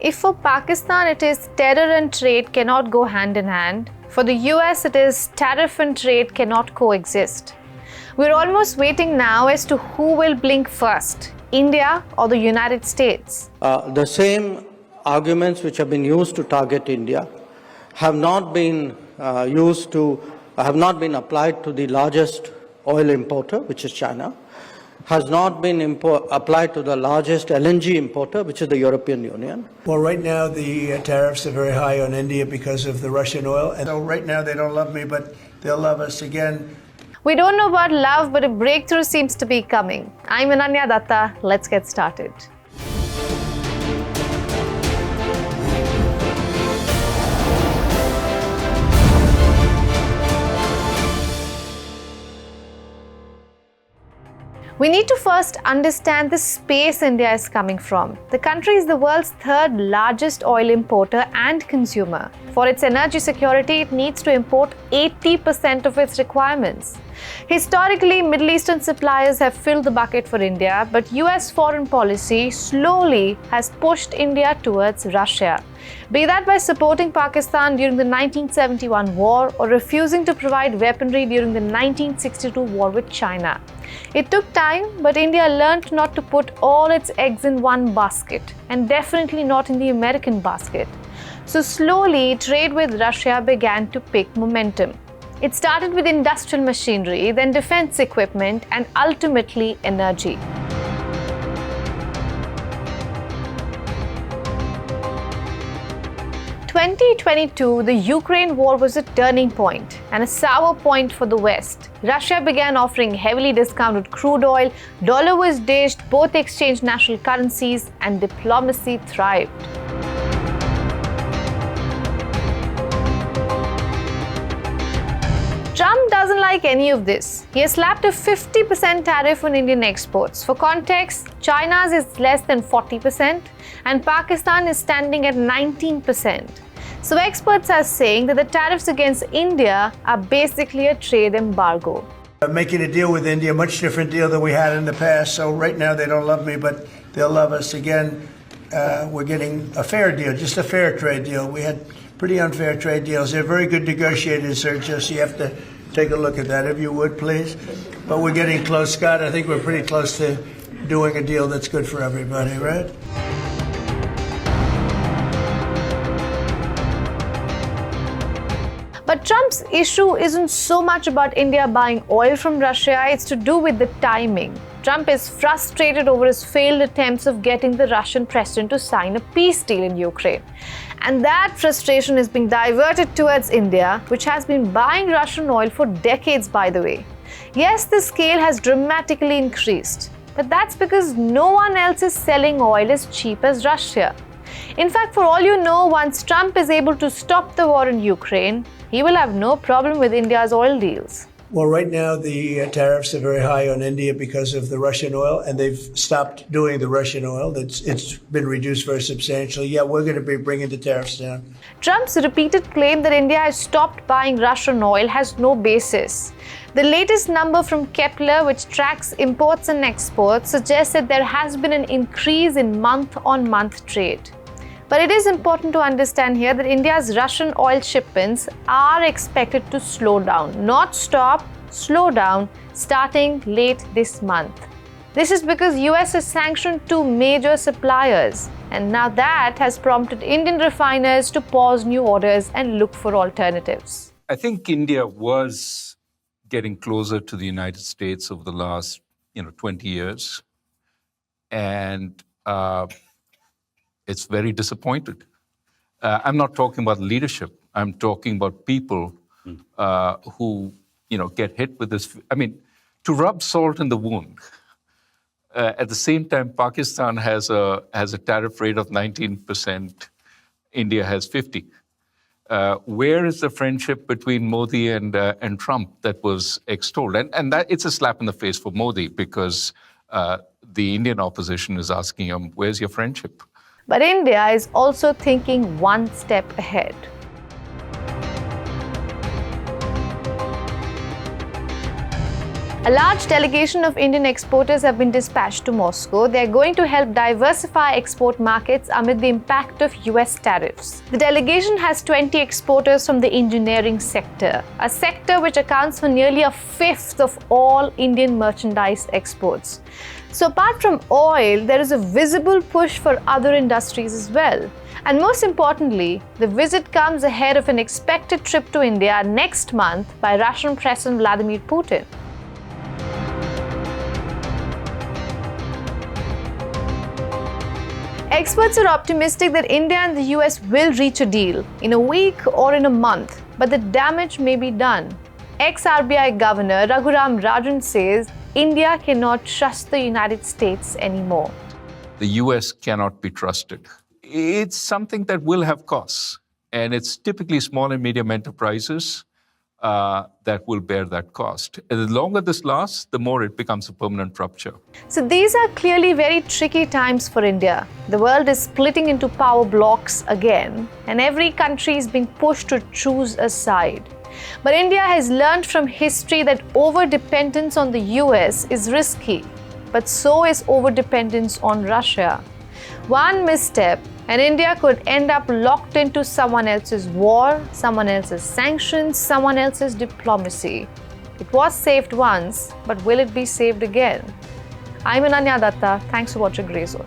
If for Pakistan it is terror and trade cannot go hand in hand, for the US it is tariff and trade cannot coexist. We're almost waiting now as to who will blink first, India or the United States. The same arguments which have been used to target India have not been applied to the largest oil importer, which is China, has not been applied to the largest LNG importer, which is the European Union. Well, right now the tariffs are very high on India because of the Russian oil. And so right now they don't love me, but they'll love us again. We don't know about love, but a breakthrough seems to be coming. I'm Ananya Datta. Let's get started. We need to first understand the space India is coming from. The country is the world's third largest oil importer and consumer. For its energy security, it needs to import 80% of its requirements. Historically, Middle Eastern suppliers have filled the bucket for India, but US foreign policy slowly has pushed India towards Russia. Be that by supporting Pakistan during the 1971 war or refusing to provide weaponry during the 1962 war with China. It took time, but India learned not to put all its eggs in one basket, and definitely not in the American basket. So slowly, trade with Russia began to pick momentum. It started with industrial machinery, then defense equipment, and ultimately energy. 2022, the Ukraine war was a turning point and a sour point for the West. Russia began offering heavily discounted crude oil, dollar was ditched, both exchanged national currencies, and diplomacy thrived. Trump doesn't like any of this. He has slapped a 50% tariff on Indian exports. For context, China's is less than 40% and Pakistan is standing at 19%. So experts are saying that the tariffs against India are basically a trade embargo. Making a deal with India, a much different deal than we had in the past. So right now they don't love me, but they'll love us again. We're getting a fair deal, just a fair trade deal. We had pretty unfair trade deals. They're very good negotiators, sir. Just you have to take a look at that, if you would, please. But we're getting close, Scott. I think we're pretty close to doing a deal that's good for everybody, right? But Trump's issue isn't so much about India buying oil from Russia, it's to do with the timing. Trump is frustrated over his failed attempts of getting the Russian president to sign a peace deal in Ukraine. And that frustration is being diverted towards India, which has been buying Russian oil for decades, by the way. Yes, the scale has dramatically increased, but that's because no one else is selling oil as cheap as Russia. In fact, for all you know, once Trump is able to stop the war in Ukraine, he will have no problem with India's oil deals. Well, right now the tariffs are very high on India because of the Russian oil, and they've stopped doing the Russian oil. It's been reduced very substantially. Yeah, we're going to be bringing the tariffs down. Trump's repeated claim that India has stopped buying Russian oil has no basis. The latest number from Kepler, which tracks imports and exports, suggests that there has been an increase in month-on-month trade. But it is important to understand here that India's Russian oil shipments are expected to slow down, not stop, slow down, starting late this month. This is because US has sanctioned two major suppliers, and now that has prompted Indian refiners to pause new orders and look for alternatives. I think India was getting closer to the United States over the last 20 years. And it's very disappointed. I'm not talking about leadership. I'm talking about people who, get hit with this. I mean, to rub salt in the wound. At the same time, Pakistan has a tariff rate of 19%. India has 50%. Where is the friendship between Modi and Trump that was extolled? And that it's a slap in the face for Modi because the Indian opposition is asking him, where's your friendship? But India is also thinking one step ahead. A large delegation of Indian exporters have been dispatched to Moscow. They are going to help diversify export markets amid the impact of US tariffs. The delegation has 20 exporters from the engineering sector, a sector which accounts for nearly a fifth of all Indian merchandise exports. So apart from oil, there is a visible push for other industries as well. And most importantly, the visit comes ahead of an expected trip to India next month by Russian President Vladimir Putin. Experts are optimistic that India and the US will reach a deal in a week or in a month, but the damage may be done. Ex-RBI Governor Raghuram Rajan says India cannot trust the United States anymore. The US cannot be trusted. It's something that will have costs, and it's typically small and medium enterprises that will bear that cost. And the longer this lasts, the more it becomes a permanent rupture. So these are clearly very tricky times for India. The world is splitting into power blocks again, and every country is being pushed to choose a side. But India has learned from history that over-dependence on the US is risky, but so is over-dependence on Russia. One misstep, and India could end up locked into someone else's war, someone else's sanctions, someone else's diplomacy. It was saved once, but will it be saved again? I'm Ananya Datta. Thanks for watching Grey Zone.